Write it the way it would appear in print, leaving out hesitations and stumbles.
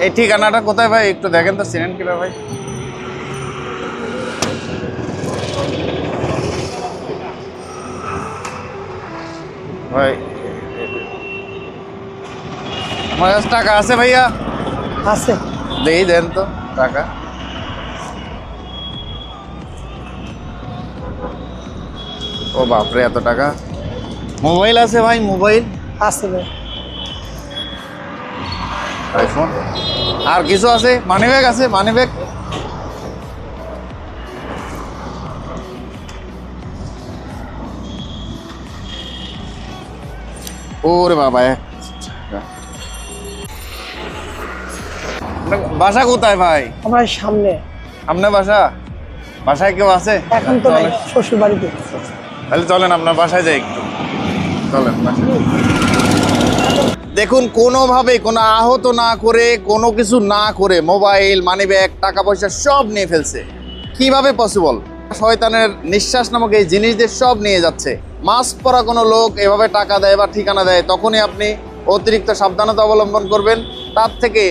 এই ঠিকানাটা কোথায় ভাই একটু দেখেন তো, চিনেন কিনা ভাই? ভাই আমার কাছে টাকা আছে ভাইয়া, আছে। দেন তো টাকা। ও বাপরে, এত টাকা! মোবাইল আছে ভাই? মোবাইল আছে ভাই। আইফোন আর কিছু আছে? মানি ব্যাগ আছে? মানি ব্যাগ ওরে বাবা! বাসা কোথায় ভাই? আমার সামনে। আপনার বাসা? বাসায় কেউ আছে? এখন তো নাই, শ্বশুর বাড়িতে। তাহলে চলেন আপনার বাসায় যাই একটু, চলেন বাসায়। দেখুন, কোনোভাবে কোনো আহত না করে, কোনো কিছু না করে মোবাইল, মানি ব্যাগ, টাকা পয়সা সব নিয়ে ফেলছে। কিভাবে পসিবল? শয়তানের নিঃশ্বাস নামক এই জিনিস দিয়ে সব নিয়ে যাচ্ছে। মাস্ক পরা কোনো লোক এভাবে টাকা দেয় বা ঠিকানা দেয়, তখনই আপনি অতিরিক্ত সাবধানতা অবলম্বন করবেন। তার থেকে